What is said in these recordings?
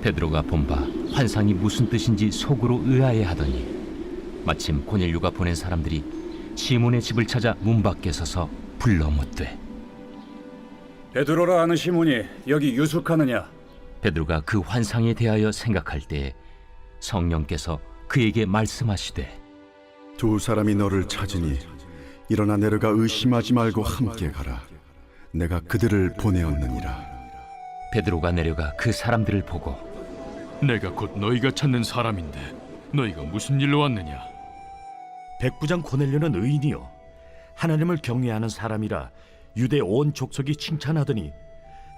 베드로가 본 바 환상이 무슨 뜻인지 속으로 의아해하더니 마침 고넬료가 보낸 사람들이 시몬의 집을 찾아 문 밖에 서서 불러 묻되 베드로라 하는 시몬이 여기 유숙하느냐? 베드로가 그 환상에 대하여 생각할 때에 성령께서 그에게 말씀하시되 두 사람이 너를 찾으니 일어나 내려가 의심하지 말고 함께 가라. 내가 그들을 보내었느니라. 베드로가 내려가 그 사람들을 보고 내가 곧 너희가 찾는 사람인데 너희가 무슨 일로 왔느냐? 백부장 고넬료는 의인이요 하나님을 경외하는 사람이라 유대 온 족속이 칭찬하더니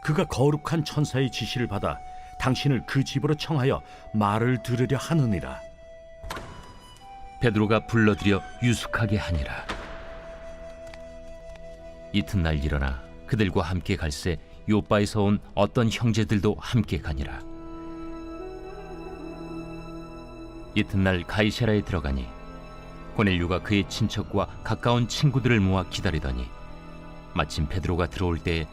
그가 거룩한 천사의 지시를 받아 당신을 그 집으로 청하여 말을 들으려 하느니라. 베드로가 불러들여 유숙하게 하니라. 이튿날 일어나 그들과 함께 갈새 요바에서 온 어떤 형제들도 함께 가니라. 이튿날 가이사랴에 들어가니 고넬료가 그의 친척과 가까운 친구들을 모아 기다리더니 마침 베드로가 들어올 때에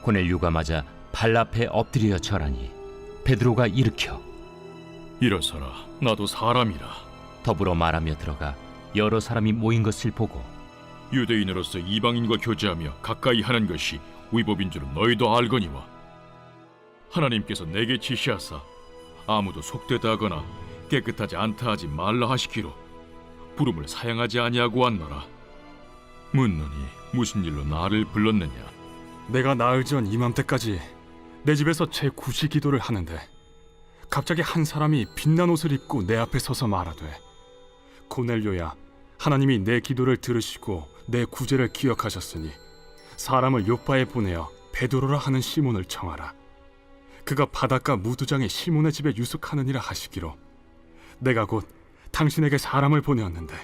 고넬료가 맞아 발 앞에 엎드려 절하니 베드로가 일으켜 일어서라, 나도 사람이라. 더불어 말하며 들어가 여러 사람이 모인 것을 보고 유대인으로서 이방인과 교제하며 가까이 하는 것이 위법인 줄은 너희도 알거니와 하나님께서 내게 지시하사 아무도 속되다 하거나 깨끗하지 않다 하지 말라 하시기로 부름을 사양하지 아니하고 왔노라. 묻노니 무슨 일로 나를 불렀느냐? 내가 나흘 전 이맘때까지 내 집에서 제 구시 기도를 하는데 갑자기 한 사람이 빛난 옷을 입고 내 앞에 서서 말하되 고넬료야, 하나님이 내 기도를 들으시고 내 구제를 기억하셨으니 사람을 요파에 보내어 베드로라 하는 시몬을 청하라. 그가 바닷가 무두장의 시몬의 집에 유숙하느니라 하시기로 내가 곧 당신에게 사람을 보내었는데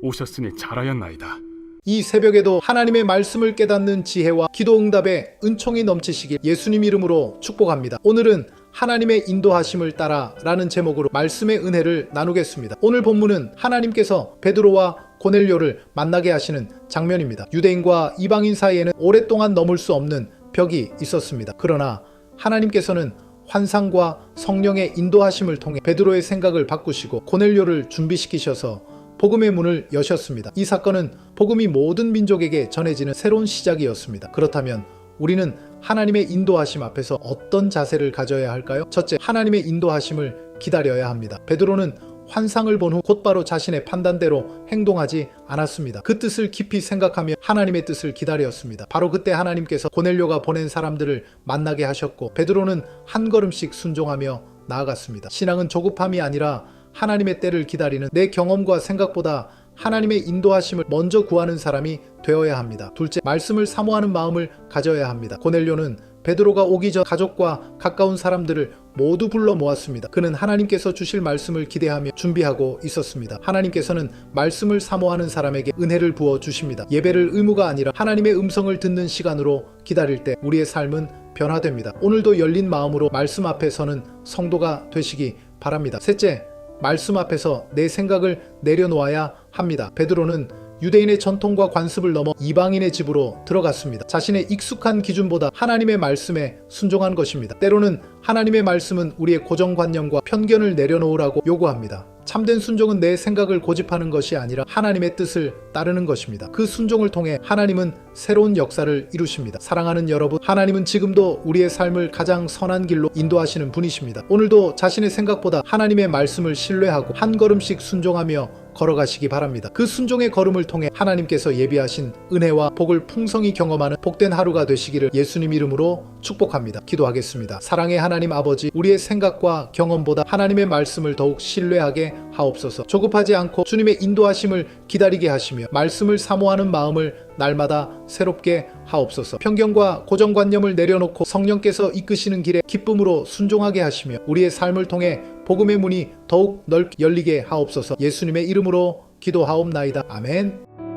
오셨으니 잘하였나이다. 이 새벽에도 하나님의 말씀을 깨닫는 지혜와 기도응답에 은총이 넘치시길 예수님 이름으로 축복합니다. 오늘은 하나님의 인도하심을 따라 라는 제목으로 말씀의 은혜를 나누겠습니다. 오늘 본문은 하나님께서 베드로와 고넬료를 만나게 하시는 장면입니다. 유대인과 이방인 사이에는 오랫동안 넘을 수 없는 벽이 있었습니다. 그러나 하나님께서는 환상과 성령의 인도하심을 통해 베드로의 생각을 바꾸시고 고넬료를 준비시키셔서 복음의 문을 여셨습니다. 이 사건은 복음이 모든 민족에게 전해지는 새로운 시작이었습니다. 그렇다면 우리는 하나님의 인도하심 앞에서 어떤 자세를 가져야 할까요? 첫째, 하나님의 인도하심을 기다려야 합니다. 베드로는 환상을 본 후 곧바로 자신의 판단대로 행동하지 않았습니다. 그 뜻을 깊이 생각하며 하나님의 뜻을 기다렸습니다. 바로 그때 하나님께서 고넬료가 보낸 사람들을 만나게 하셨고 베드로는 한 걸음씩 순종하며 나아갔습니다. 신앙은 조급함이 아니라 하나님의 때를 기다리는 내 경험과 생각보다 하나님의 인도하심을 먼저 구하는 사람이 되어야 합니다. 둘째, 말씀을 사모하는 마음을 가져야 합니다. 고넬료는 베드로가 오기 전 가족과 가까운 사람들을 모두 불러 모았습니다. 그는 하나님께서 주실 말씀을 기대하며 준비하고 있었습니다. 하나님께서는 말씀을 사모하는 사람에게 은혜를 부어 주십니다. 예배를 의무가 아니라 하나님의 음성을 듣는 시간으로 기다릴 때 우리의 삶은 변화됩니다. 오늘도 열린 마음으로 말씀 앞에 서는 성도가 되시기 바랍니다. 셋째, 말씀 앞에서 내 생각을 내려놓아야 합니다. 베드로는 유대인의 전통과 관습을 넘어 이방인의 집으로 들어갔습니다. 자신의 익숙한 기준보다 하나님의 말씀에 순종한 것입니다. 때로는 하나님의 말씀은 우리의 고정관념과 편견을 내려놓으라고 요구합니다. 참된 순종은 내 생각을 고집하는 것이 아니라 하나님의 뜻을 따르는 것입니다. 그 순종을 통해 하나님은 새로운 역사를 이루십니다. 사랑하는 여러분, 하나님은 지금도 우리의 삶을 가장 선한 길로 인도하시는 분이십니다. 오늘도 자신의 생각보다 하나님의 말씀을 신뢰하고 한 걸음씩 순종하며 걸어가시기 바랍니다. 그 순종의 걸음을 통해 하나님께서 예비하신 은혜와 복을 풍성히 경험하는 복된 하루가 되시기를 예수님 이름으로 축복합니다. 기도하겠습니다. 사랑의 하나님 아버지, 우리의 생각과 경험보다 하나님의 말씀을 더욱 신뢰하게 하옵소서. 조급하지 않고 주님의 인도하심을 기다리게 하시며 말씀을 사모하는 마음을 날마다 새롭게 하옵소서. 편견과 고정관념을 내려놓고 성령께서 이끄시는 길에 기쁨으로 순종하게 하시며 우리의 삶을 통해 복음의 문이 더욱 넓게 열리게 하옵소서. 예수님의 이름으로 기도하옵나이다. 아멘.